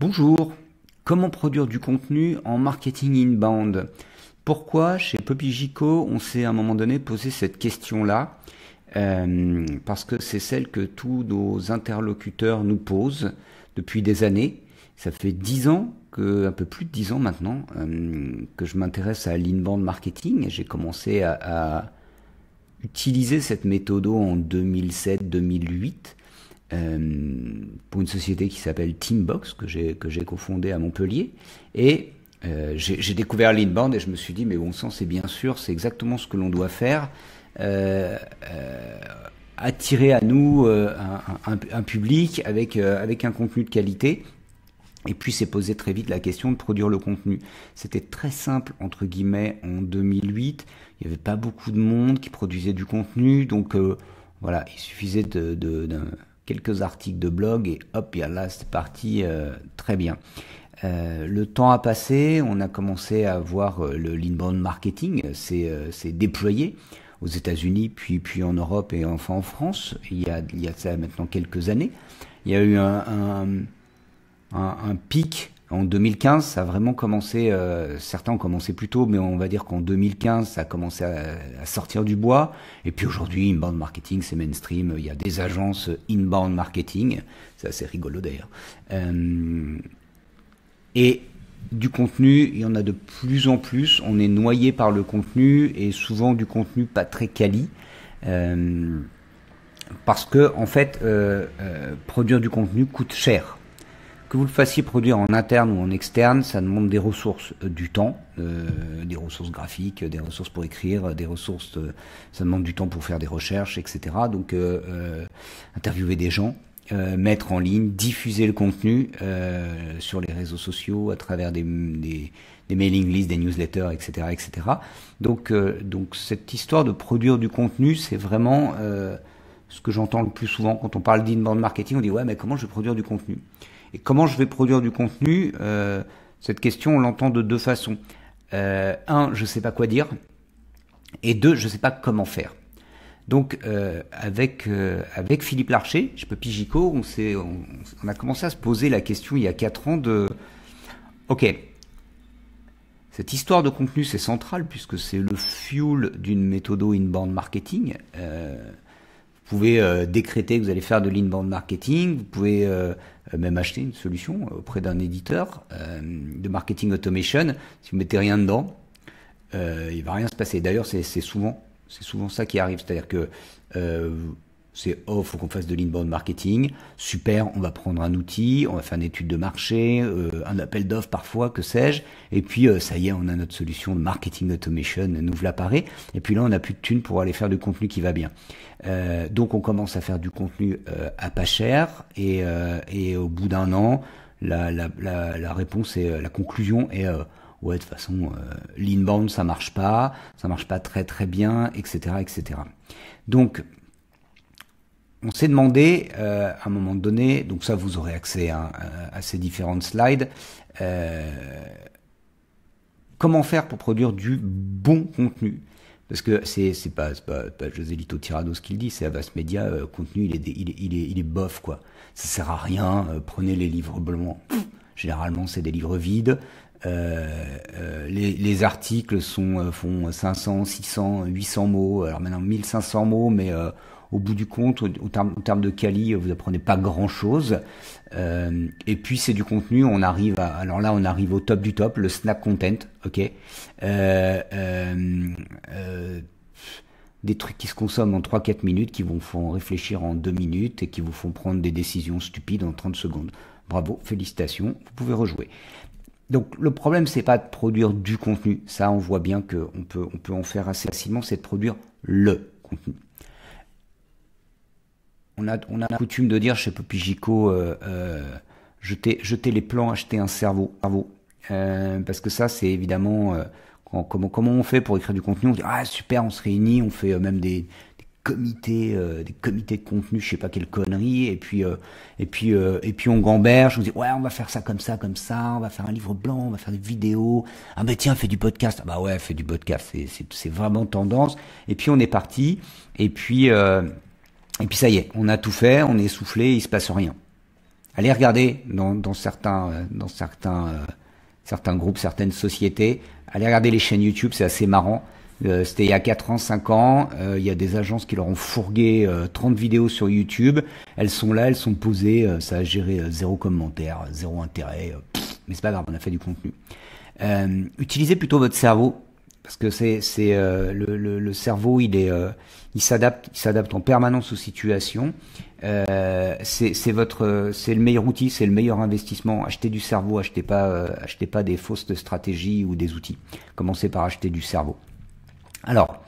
Bonjour, comment produire du contenu en marketing inbound? Pourquoi chez Poppygico on s'est à un moment donné posé cette question-là? Parce que c'est celle que tous nos interlocuteurs nous posent depuis des années. Ça fait 10 ans, un peu plus de 10 ans maintenant, que je m'intéresse à l'inbound marketing. J'ai commencé à utiliser cette méthode en 2007-2008. Pour une société qui s'appelle Teambox, que j'ai cofondée à Montpellier. Et j'ai découvert l'inbound et je me suis dit, mais bon sang, c'est bien sûr, c'est exactement ce que l'on doit faire. Attirer à nous un public avec un contenu de qualité. Et puis s'est posé très vite la question de produire le contenu. C'était très simple, entre guillemets, en 2008. Il n'y avait pas beaucoup de monde qui produisait du contenu. Donc voilà, il suffisait de quelques articles de blog et hop, là c'est parti, très bien. Le temps a passé, on a commencé à voir l'inbound marketing, c'est déployé aux États-Unis, puis en Europe et enfin en France. Il y a ça maintenant quelques années. Il y a eu un pic en 2015, ça a vraiment commencé, certains ont commencé plus tôt, mais on va dire qu'en 2015, ça a commencé à sortir du bois. Et puis aujourd'hui, inbound marketing, c'est mainstream. Il y a des agences inbound marketing, c'est assez rigolo d'ailleurs. Et du contenu, il y en a de plus en plus. On est noyé par le contenu et souvent du contenu pas très quali. Parce que en fait, produire du contenu coûte cher. Que vous le fassiez produire en interne ou en externe, ça demande des ressources, du temps, des ressources graphiques, des ressources pour écrire, des ressources, ça demande du temps pour faire des recherches, etc. Donc, interviewer des gens, mettre en ligne, diffuser le contenu sur les réseaux sociaux à travers des mailing lists, des newsletters, etc., etc. Donc cette histoire de produire du contenu, c'est vraiment ce que j'entends le plus souvent quand on parle d'inbound marketing. On dit ouais, mais comment je vais produire du contenu? Et comment je vais produire du contenu? Cette question, on l'entend de deux façons. Un, je sais pas quoi dire. Et deux, je sais pas comment faire. Donc, avec Philippe Larcher, chez Poppygico, on a commencé à se poser la question il y a 4 ans de, ok, cette histoire de contenu, c'est central puisque c'est le fuel d'une méthode inbound marketing. Vous pouvez décréter que vous allez faire de l'inbound marketing, vous pouvez même acheter une solution auprès d'un éditeur de marketing automation. Si vous mettez rien dedans, il va rien se passer. D'ailleurs, c'est souvent ça qui arrive, c'est-à-dire que c'est faut qu'on fasse de l'inbound marketing, super, on va prendre un outil, on va faire une étude de marché, un appel d'offres parfois, que sais-je, et puis ça y est, on a notre solution de marketing automation, nous voilà parés, et puis là on n'a plus de thunes pour aller faire du contenu qui va bien. Donc on commence à faire du contenu à pas cher, et au bout d'un an, la réponse est, la conclusion est ouais, de toute façon, l'inbound ça marche pas très très bien, etc., etc. Donc on s'est demandé à un moment donné, donc ça vous aurez accès à ces différentes slides, comment faire pour produire du bon contenu. Parce que c'est pas José Lito Tirados qui le dit, c'est Avast Media, contenu il est bof quoi. Ça sert à rien, prenez les livres blancs. Généralement c'est des livres vides. Les articles font 500, 600, 800 mots, alors maintenant 1500 mots, mais au bout du compte, au terme de quali, vous apprenez pas grand chose. Et puis c'est du contenu, alors là on arrive au top du top, le snack content, ok. Des trucs qui se consomment en 3-4 minutes, qui vous font réfléchir en 2 minutes et qui vous font prendre des décisions stupides en 30 secondes. Bravo, félicitations, vous pouvez rejouer. Donc le problème c'est pas de produire du contenu, ça on voit bien qu'on peut en faire assez facilement, c'est de produire le contenu. On a coutume de dire chez Poppygico, jeter les plans, acheter un cerveau. Parce que ça c'est évidemment comment on fait pour écrire du contenu. On dit ah super, on se réunit, on fait même des comités de contenu, je sais pas quelle connerie, et puis on gamberge, on dit ouais on va faire ça comme ça, on va faire un livre blanc, on va faire des vidéos, ah bah tiens fais du podcast, ah bah ouais fais du podcast, c'est vraiment tendance, et puis on est parti, et puis ça y est, on a tout fait, on est essoufflé, il se passe rien. Allez regarder certains groupes, certaines sociétés. Allez regarder les chaînes YouTube, c'est assez marrant. C'était il y a 4 ans, 5 ans. Il y a des agences qui leur ont fourgué 30 vidéos sur YouTube. Elles sont là, elles sont posées. Ça a géré zéro commentaire, zéro intérêt. Mais c'est pas grave, on a fait du contenu. Utilisez plutôt votre cerveau. Parce que le cerveau, il s'adapte en permanence aux situations. C'est le meilleur outil, c'est le meilleur investissement. Achetez du cerveau, achetez pas des fausses stratégies ou des outils. Commencez par acheter du cerveau. Alors,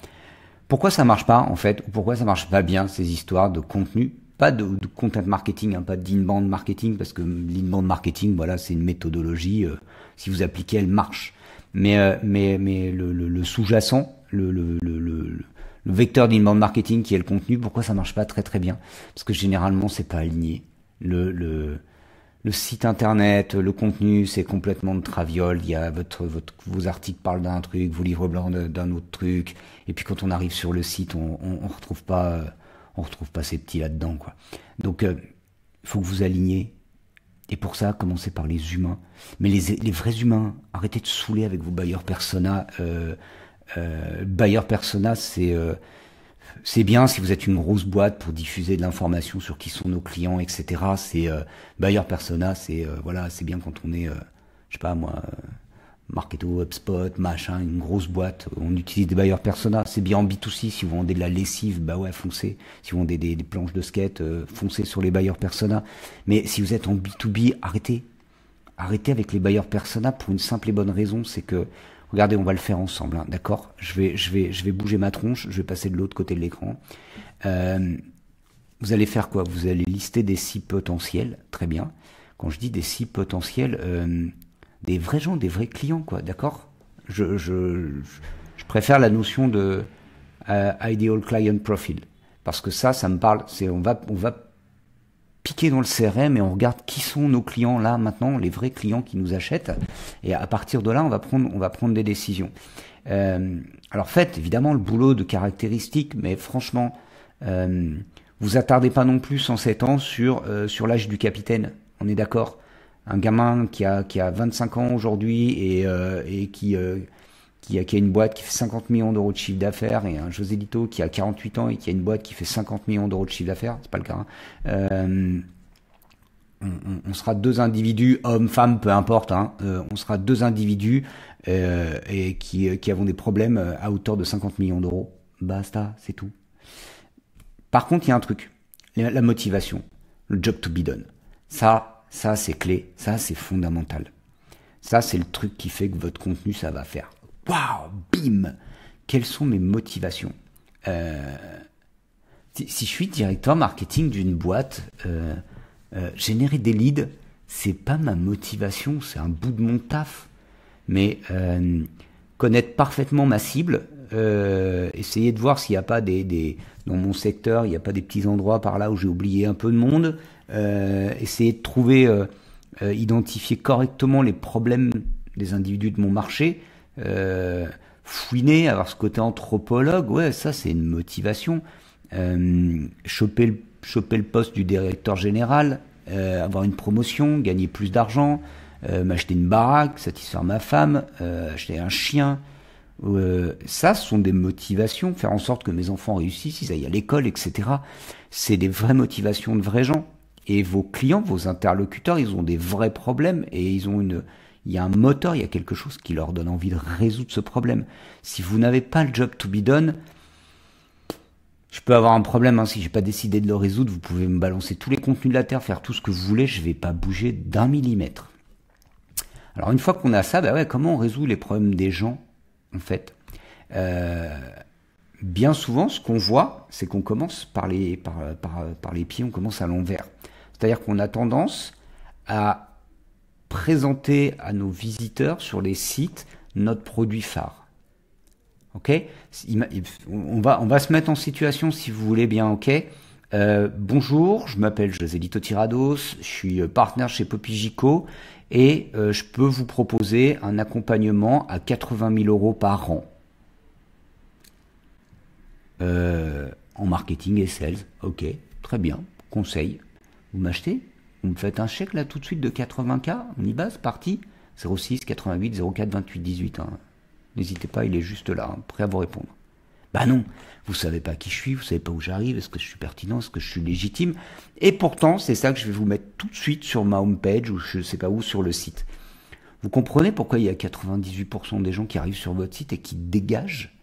pourquoi ça marche pas en fait, ou pourquoi ça marche pas bien ces histoires de contenu? Pas de content marketing, hein, pas d'inbound marketing, parce que l'inbound marketing, voilà, c'est une méthodologie. Si vous appliquez, elle marche. Mais le sous-jacent, le vecteur d'inbound marketing qui est le contenu, pourquoi ça marche pas très très bien? Parce que généralement c'est pas aligné. Le site internet, le contenu, c'est complètement de traviole. Il y a vos articles parlent d'un truc, vos livres blancs d'un autre truc. Et puis quand on arrive sur le site, on retrouve pas ces petits là-dedans, quoi. Donc il faut que vous aligniez. Et pour ça, commencez par les humains. Mais les vrais humains, arrêtez de saouler avec vos buyers persona. Buyer persona, c'est bien si vous êtes une grosse boîte pour diffuser de l'information sur qui sont nos clients, etc. C'est buyer persona, voilà, c'est bien quand on est, je sais pas moi, Marketo, HubSpot, machin, une grosse boîte, on utilise des buyer persona. C'est bien en B2C, si vous vendez de la lessive, bah ouais, foncez. Si vous vendez des planches de skate, foncez sur les buyer persona. Mais si vous êtes en B2B, arrêtez avec les buyer persona pour une simple et bonne raison, c'est que, regardez, on va le faire ensemble, hein, d'accord? Je vais bouger ma tronche, je vais passer de l'autre côté de l'écran. Vous allez faire quoi? Vous allez lister des cibles potentiels, très bien. Quand je dis des cibles potentiels, des vrais gens, des vrais clients, quoi, d'accord? Je préfère la notion de ideal client profile, parce que ça me parle. On va piquer dans le CRM et on regarde qui sont nos clients là maintenant, les vrais clients qui nous achètent, et à partir de là, on va prendre des décisions. Alors faites évidemment le boulot de caractéristiques, mais franchement, vous attardez pas non plus en 7 ans sur l'âge du capitaine. On est d'accord? Un gamin qui a 25 ans aujourd'hui et qui a une boîte qui fait 50 millions d'euros de chiffre d'affaires, et un José Lito qui a 48 ans et qui a une boîte qui fait 50 millions d'euros de chiffre d'affaires, c'est pas le cas, hein. On sera deux individus, hommes, femmes, peu importe, hein, on sera deux individus et qui avons des problèmes à hauteur de 50 millions d'euros. Basta, c'est tout. Par contre, il y a un truc, la motivation, le job to be done. Ça c'est clé, ça c'est fondamental. Ça c'est le truc qui fait que votre contenu ça va faire. Waouh, bim. Quelles sont mes motivations? Si je suis directeur marketing d'une boîte, générer des leads, c'est pas ma motivation, c'est un bout de mon taf. Mais connaître parfaitement ma cible, essayer de voir s'il n'y a pas dans mon secteur, il n'y a pas des petits endroits par là où j'ai oublié un peu de monde. Essayer de trouver, identifier correctement les problèmes des individus de mon marché, fouiner, avoir ce côté anthropologue, ouais, ça c'est une motivation. Choper le poste du directeur général, avoir une promotion, gagner plus d'argent, m'acheter une baraque, satisfaire ma femme, acheter un chien. Ça, ce sont des motivations, faire en sorte que mes enfants réussissent, ils aillent à l'école, etc. C'est des vraies motivations de vrais gens. Et vos clients, vos interlocuteurs, ils ont des vrais problèmes et il y a un moteur, il y a quelque chose qui leur donne envie de résoudre ce problème. Si vous n'avez pas le job to be done, je peux avoir un problème, hein, si j'ai pas décidé de le résoudre, vous pouvez me balancer tous les contenus de la Terre, faire tout ce que vous voulez, je vais pas bouger d'1 millimètre. Alors une fois qu'on a ça, bah ouais, comment on résout les problèmes des gens, en fait? Bien souvent, ce qu'on voit, c'est qu'on commence par les pieds, on commence à l'envers. C'est-à-dire qu'on a tendance à présenter à nos visiteurs sur les sites notre produit phare. Ok? On va se mettre en situation, si vous voulez bien, ok? Bonjour, je m'appelle José Lito Tirados, je suis partenaire chez Popigico et je peux vous proposer un accompagnement à 80 000 euros par an. En marketing et sales, ok, très bien, conseil. Vous m'achetez? Vous me faites un chèque là tout de suite de 80K, on y base, parti 06 88 04 28 18. Hein. N'hésitez pas, il est juste là, hein, prêt à vous répondre. Bah non, vous savez pas qui je suis, vous savez pas où j'arrive, est-ce que je suis pertinent, est-ce que je suis légitime. Et pourtant, c'est ça que je vais vous mettre tout de suite sur ma homepage ou je sais pas où sur le site. Vous comprenez pourquoi il y a 98% des gens qui arrivent sur votre site et qui dégagent.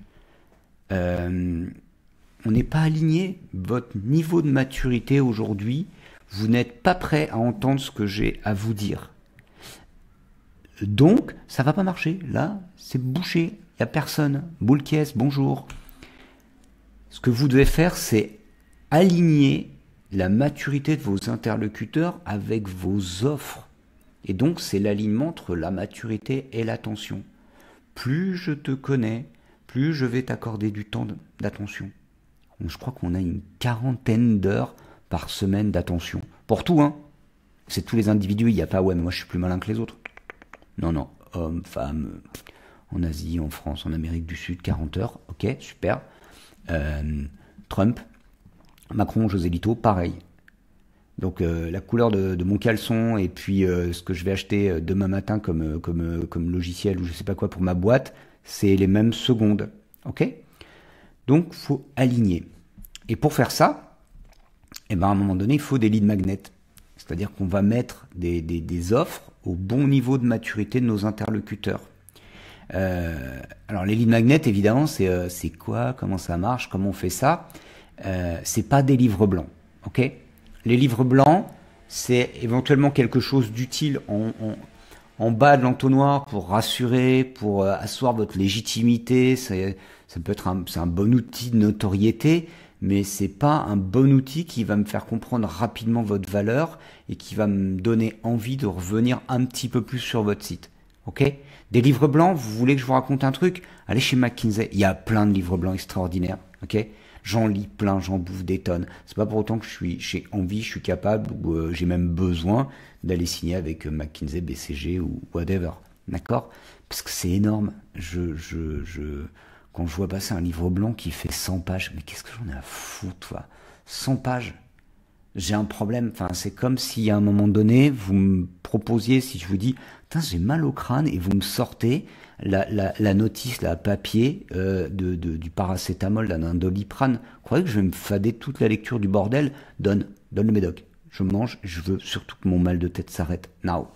On n'est pas aligné. Votre niveau de maturité aujourd'hui, vous n'êtes pas prêt à entendre ce que j'ai à vous dire. Donc, ça va pas marcher. Là, c'est bouché. Il n'y a personne. Boule caisse, bonjour. Ce que vous devez faire, c'est aligner la maturité de vos interlocuteurs avec vos offres. Et donc, c'est l'alignement entre la maturité et l'attention. Plus je te connais, plus je vais t'accorder du temps d'attention. Je crois qu'on a une 40aine d'heures par semaine d'attention. Pour tout, hein. C'est tous les individus, il n'y a pas, ouais, mais moi je suis plus malin que les autres. Non, non, hommes, femmes, en Asie, en France, en Amérique du Sud, 40 heures, ok, super. Trump, Macron, José Lito, pareil. Donc la couleur de mon caleçon et puis ce que je vais acheter demain matin comme logiciel ou je sais pas quoi pour ma boîte, c'est les mêmes secondes. Ok? Donc faut aligner. Et pour faire ça, eh ben, à un moment donné, il faut des lead magnets. C'est-à-dire qu'on va mettre des offres au bon niveau de maturité de nos interlocuteurs. Alors les lead magnets, évidemment, c'est quoi? Comment ça marche? Comment on fait ça? C'est pas des livres blancs. Ok? Les livres blancs, c'est éventuellement quelque chose d'utile en bas de l'entonnoir pour rassurer, pour asseoir votre légitimité. Ça peut être c'est un bon outil de notoriété, mais c'est pas un bon outil qui va me faire comprendre rapidement votre valeur et qui va me donner envie de revenir un petit peu plus sur votre site. Ok? Des livres blancs, vous voulez que je vous raconte un truc? Allez chez McKinsey, il y a plein de livres blancs extraordinaires. Ok? J'en lis plein, j'en bouffe des tonnes. C'est pas pour autant que j'ai envie, je suis capable ou j'ai même besoin d'aller signer avec McKinsey, BCG ou whatever. D'accord? Parce que c'est énorme. Quand je vois passer un livre blanc qui fait 100 pages, mais qu'est-ce que j'en ai à foutre, toi? 100 pages. J'ai un problème. Enfin, c'est comme si à un moment donné, vous me proposiez, si je vous dis, putain, j'ai mal au crâne et vous me sortez la notice, la papier du paracétamol, d'un Doliprane. Vous croyez que je vais me fader toute la lecture du bordel? Donne le médoc. Je mange, je veux surtout que mon mal de tête s'arrête. Now.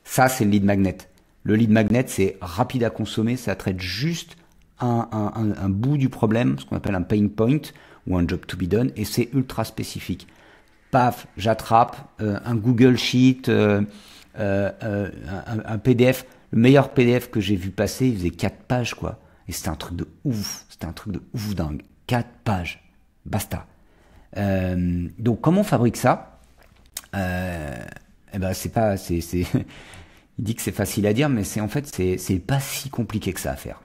Ça, c'est le lead magnet. Le lead magnet, c'est rapide à consommer, ça traite juste un bout du problème, ce qu'on appelle un pain point ou un job to be done, et c'est ultra spécifique. Paf, j'attrape un Google Sheet, un PDF. Le meilleur PDF que j'ai vu passer, il faisait 4 pages, quoi. Et c'était un truc de ouf. C'était un truc de ouf dingue. 4 pages. Basta. Donc, comment on fabrique ça? Eh ben, c'est pas, il dit que c'est facile à dire, mais en fait, c'est pas si compliqué que ça à faire.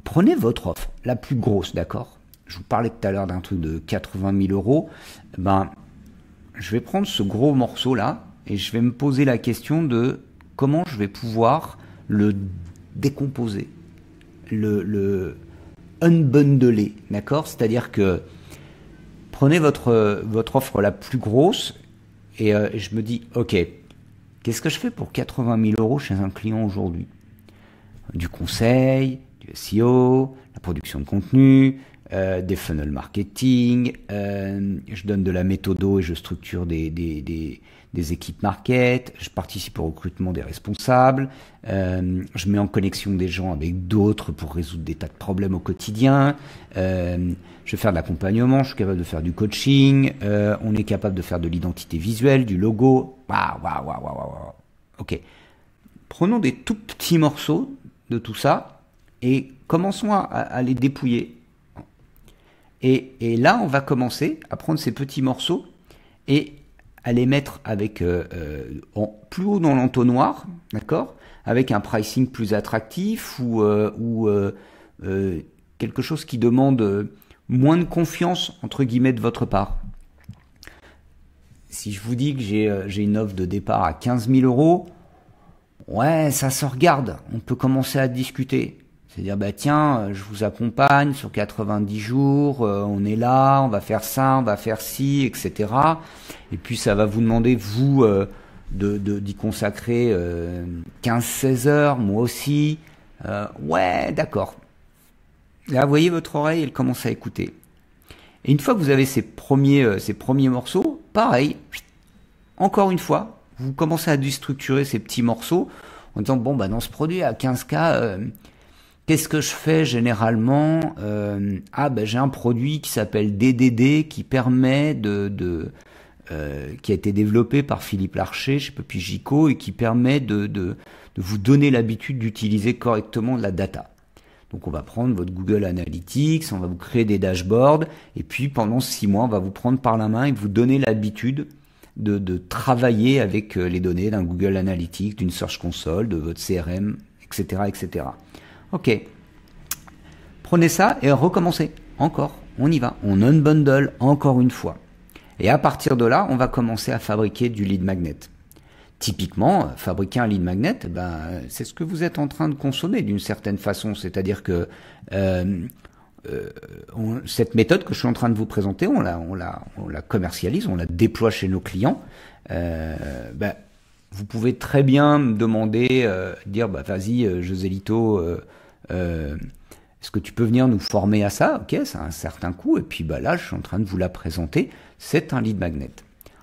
Prenez votre offre, la plus grosse, d'accord? Je vous parlais tout à l'heure d'un truc de 80 000 euros. Ben, je vais prendre ce gros morceau-là, et je vais me poser la question de comment je vais pouvoir le décomposer, le unbundler, d'accord? C'est-à-dire que prenez votre offre la plus grosse et je me dis, ok, qu'est-ce que je fais pour 80 000 euros chez un client aujourd'hui? Du conseil, du SEO, la production de contenu, des funnel marketing, je donne de la méthodo et je structure des équipes market, je participe au recrutement des responsables, je mets en connexion des gens avec d'autres pour résoudre des tas de problèmes au quotidien, je vais faire de l'accompagnement, je suis capable de faire du coaching, on est capable de faire de l'identité visuelle, du logo, waouh. Ok, prenons des tout petits morceaux de tout ça et commençons à les dépouiller. Et là, on va commencer à prendre ces petits morceaux et à les mettre avec plus haut dans l'entonnoir, d'accord, avec un pricing plus attractif ou quelque chose qui demande moins de confiance entre guillemets de votre part. Si je vous dis que j'ai une offre de départ à 15 000 euros, ouais, ça se regarde. On peut commencer à discuter. C'est-à-dire, bah tiens, je vous accompagne sur 90 jours, on est là, on va faire ça, on va faire ci, etc. Et puis ça va vous demander, vous, d'y consacrer 15-16 heures, moi aussi. Ouais, d'accord. Là, vous voyez, votre oreille, elle commence à écouter. Et une fois que vous avez ces premiers morceaux, pareil, encore une fois, vous commencez à déstructurer ces petits morceaux en disant, bon, bah dans ce produit à 15K, qu'est-ce que je fais généralement? J'ai un produit qui s'appelle DDD qui permet qui a été développé par Philippe Larcher, chez Puppy Gico, et qui permet de vous donner l'habitude d'utiliser correctement la data. Donc on va prendre votre Google Analytics, on va vous créer des dashboards, et puis pendant 6 mois, on va vous prendre par la main et vous donner l'habitude de travailler avec les données d'un Google Analytics, d'une Search Console, de votre CRM, etc., etc. Ok. Prenez ça et recommencez. Encore. On y va. On unbundle encore une fois. Et à partir de là, on va commencer à fabriquer du lead magnet. Typiquement, fabriquer un lead magnet, c'est ce que vous êtes en train de consommer d'une certaine façon. C'est-à-dire que cette méthode que je suis en train de vous présenter, on la commercialise, on la déploie chez nos clients. Vous pouvez très bien me demander, dire vas-y, Joselito, est-ce que tu peux venir nous former à ça? Ok, ça a un certain coût. Et puis là, je suis en train de vous la présenter. C'est un lead magnet.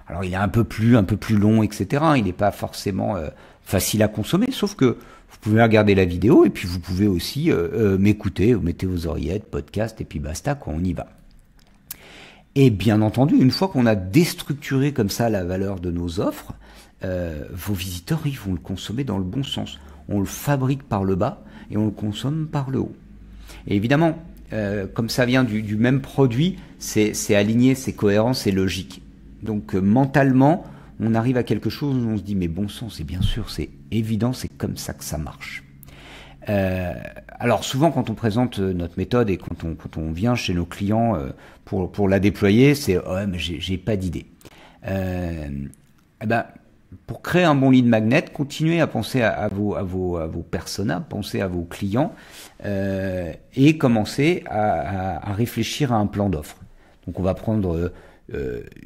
Alors il est un peu plus long, etc. Il n'est pas forcément facile à consommer, sauf que vous pouvez regarder la vidéo et puis vous pouvez aussi m'écouter, vous mettez vos oreillettes, podcast et puis basta, quoi, on y va. Et bien entendu, une fois qu'on a déstructuré comme ça la valeur de nos offres, vos visiteurs, ils vont le consommer dans le bon sens. On le fabrique par le bas et on le consomme par le haut. Et évidemment, comme ça vient du même produit, c'est aligné, c'est cohérent, c'est logique. Donc mentalement, on arrive à quelque chose où on se dit mais bon sang, c'est bien sûr, c'est évident, c'est comme ça que ça marche. Alors souvent quand on présente notre méthode et quand on vient chez nos clients pour la déployer, c'est ouais mais j'ai pas d'idée. Pour créer un bon lead magnet, continuez à penser à vos personas, pensez à vos clients et commencez à réfléchir à un plan d'offre. Donc on va prendre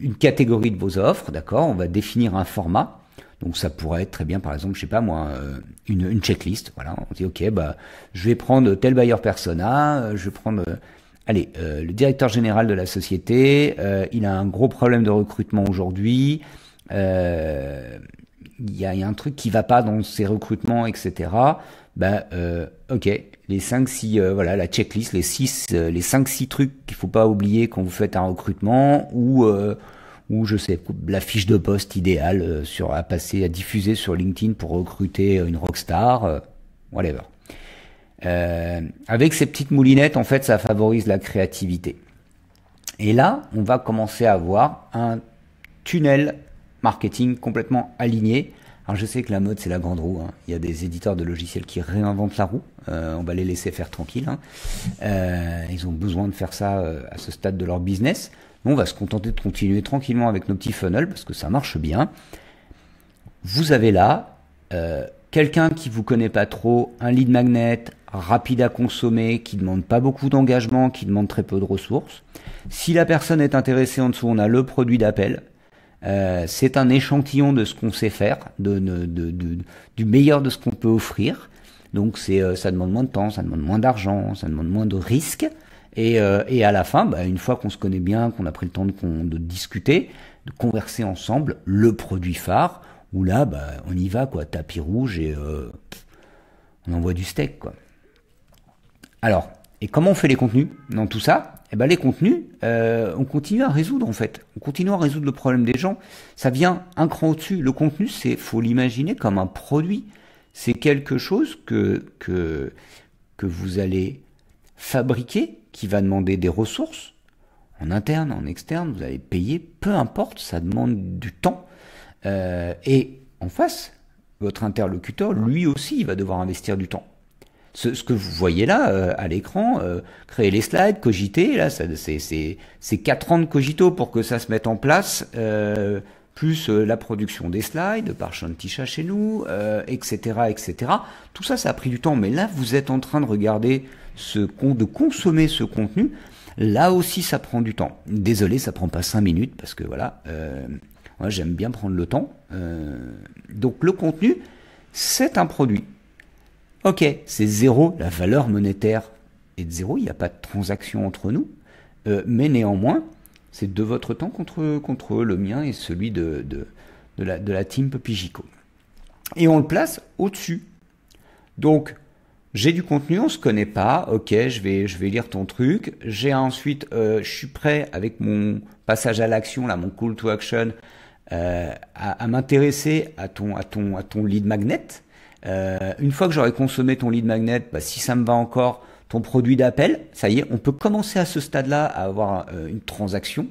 une catégorie de vos offres, d'accord, on va définir un format. Donc ça pourrait être très bien, par exemple, je sais pas moi, une checklist. Voilà, on dit ok, je vais prendre tel buyer persona, je vais prendre, le directeur général de la société, il a un gros problème de recrutement aujourd'hui, il y a un truc qui va pas dans ses recrutements, etc. Ok, les 5-6, la checklist, les 5-6 trucs qu'il faut pas oublier quand vous faites un recrutement ou je sais, la fiche de poste idéale à diffuser sur LinkedIn pour recruter une rockstar, whatever. Avec ces petites moulinettes, en fait, ça favorise la créativité. Et là, on va commencer à avoir un tunnel marketing complètement aligné. Alors je sais que la mode c'est la grande roue, hein. Il y a des éditeurs de logiciels qui réinventent la roue, on va les laisser faire tranquilles, hein. Ils ont besoin de faire ça à ce stade de leur business. Nous, on va se contenter de continuer tranquillement avec nos petits funnels parce que ça marche bien. Vous avez là quelqu'un qui vous connaît pas trop, un lead magnet rapide à consommer, qui demande pas beaucoup d'engagement, qui demande très peu de ressources. Si la personne est intéressée, en dessous on a le produit d'appel. C'est un échantillon de ce qu'on sait faire, du meilleur de ce qu'on peut offrir. Donc ça demande moins de temps, ça demande moins d'argent, ça demande moins de risques. Et à la fin, une fois qu'on se connaît bien, qu'on a pris le temps de discuter, de converser ensemble, le produit phare, où là, on y va, quoi, tapis rouge et on envoie du steak, quoi. Alors, et comment on fait les contenus dans tout ça? Les contenus, on continue à résoudre en fait. On continue à résoudre le problème des gens. Ça vient un cran au-dessus. Le contenu, faut l'imaginer comme un produit. C'est quelque chose que vous allez fabriquer, qui va demander des ressources, en interne, en externe, vous allez payer, peu importe, ça demande du temps. Et en face, votre interlocuteur, lui aussi, il va devoir investir du temps. Ce que vous voyez là, à l'écran, créer les slides, cogiter, là, c'est 4 ans de cogito pour que ça se mette en place. plus la production des slides par Shantisha chez nous, etc., etc. Tout ça, ça a pris du temps, mais là, vous êtes en train de regarder de consommer ce contenu. Là aussi, ça prend du temps. Désolé, ça prend pas 5 minutes, parce que voilà, moi, j'aime bien prendre le temps. Donc, le contenu, c'est un produit. Ok, c'est zéro, la valeur monétaire est de zéro, il n'y a pas de transaction entre nous, mais néanmoins, c'est de votre temps contre le mien et celui de la team Poppygico. Et on le place au-dessus. Donc, j'ai du contenu, on se connaît pas, ok, je vais lire ton truc. J'ai ensuite, je suis prêt avec mon passage à l'action, là, mon call to action, à m'intéresser à ton lead magnet. Une fois que j'aurai consommé ton lead magnet, bah, si ça me va encore, ton produit d'appel, ça y est, on peut commencer à ce stade-là à avoir une transaction.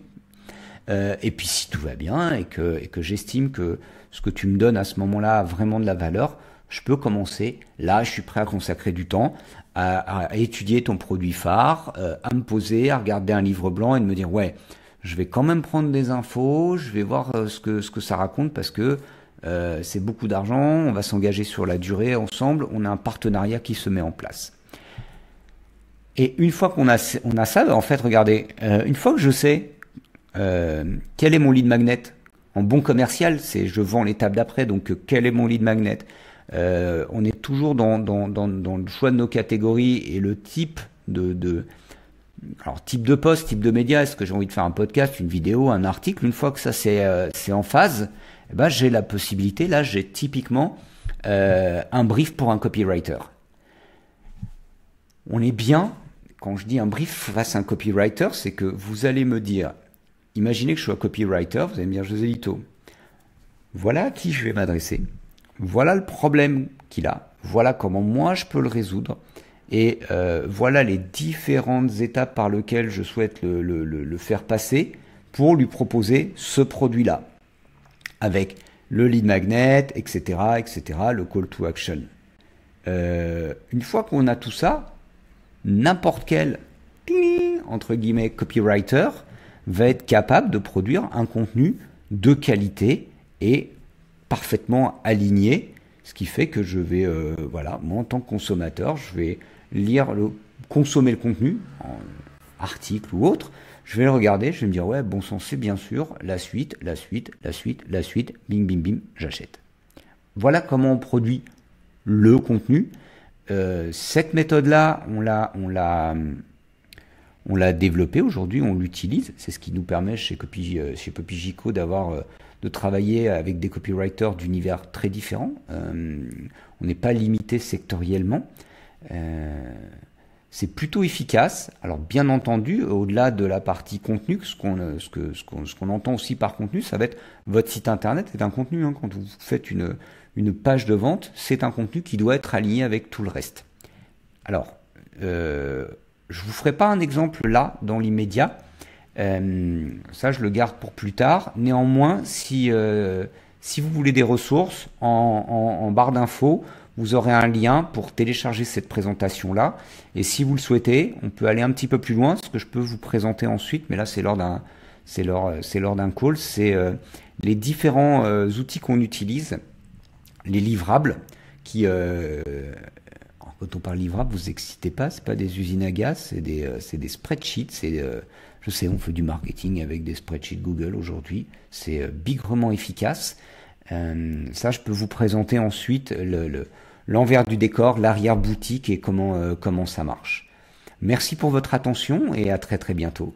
Et puis si tout va bien et que j'estime que ce que tu me donnes à ce moment-là a vraiment de la valeur, je peux commencer. Là, je suis prêt à consacrer du temps à étudier ton produit phare, à me poser, à regarder un livre blanc et de me dire ouais, je vais quand même prendre des infos, je vais voir ce que ça raconte parce que c'est beaucoup d'argent, on va s'engager sur la durée ensemble, on a un partenariat qui se met en place. Et une fois qu'on a ça, en fait, regardez, une fois que je sais quel est mon lead magnet, en bon commercial, c'est je vends l'étape d'après, donc quel est mon lead magnet, on est toujours dans le choix de nos catégories et le type alors type de poste, type de média, est-ce que j'ai envie de faire un podcast, une vidéo, un article, une fois que ça c'est en phase, eh ben, j'ai la possibilité, là j'ai typiquement un brief pour un copywriter. On est bien, quand je dis un brief face à un copywriter, c'est que vous allez me dire, imaginez que je sois copywriter, vous allez me dire José Lito, voilà à qui je vais m'adresser, voilà le problème qu'il a, voilà comment moi je peux le résoudre, et voilà les différentes étapes par lesquelles je souhaite le faire passer pour lui proposer ce produit-là, avec le lead magnet, etc., etc., le call to action. Une fois qu'on a tout ça, n'importe quel, entre guillemets, copywriter va être capable de produire un contenu de qualité et parfaitement aligné, ce qui fait que je vais, voilà, moi en tant que consommateur, je vais consommer le contenu, en article ou autre, je vais le regarder, je vais me dire, ouais, bon sang, c'est bien sûr, la suite, bing, bing, bing, j'achète. Voilà comment on produit le contenu. Cette méthode-là, on l'a développée aujourd'hui, on l'utilise. C'est ce qui nous permet chez Poppygico de travailler avec des copywriters d'univers très différents. On n'est pas limité sectoriellement. C'est plutôt efficace. Alors bien entendu, au-delà de la partie contenu, ce qu'on entend aussi par contenu, ça va être votre site internet, c'est un contenu. Hein, quand vous faites une page de vente, c'est un contenu qui doit être aligné avec tout le reste. Alors, je vous ferai pas un exemple là, dans l'immédiat. Ça, je le garde pour plus tard. Néanmoins, si vous voulez des ressources, en barre d'infos, vous aurez un lien pour télécharger cette présentation-là. Et si vous le souhaitez, on peut aller un petit peu plus loin, ce que je peux vous présenter ensuite, mais là, c'est lors d'un call. C'est les différents outils qu'on utilise, les livrables, qui... quand on parle livrable, vous excitez pas, c'est pas des usines à gaz, c'est des spreadsheets. Je sais, on fait du marketing avec des spreadsheets Google aujourd'hui. C'est bigrement efficace. Ça, je peux vous présenter ensuite l'envers du décor, l'arrière-boutique et comment ça marche. Merci pour votre attention et à très très bientôt.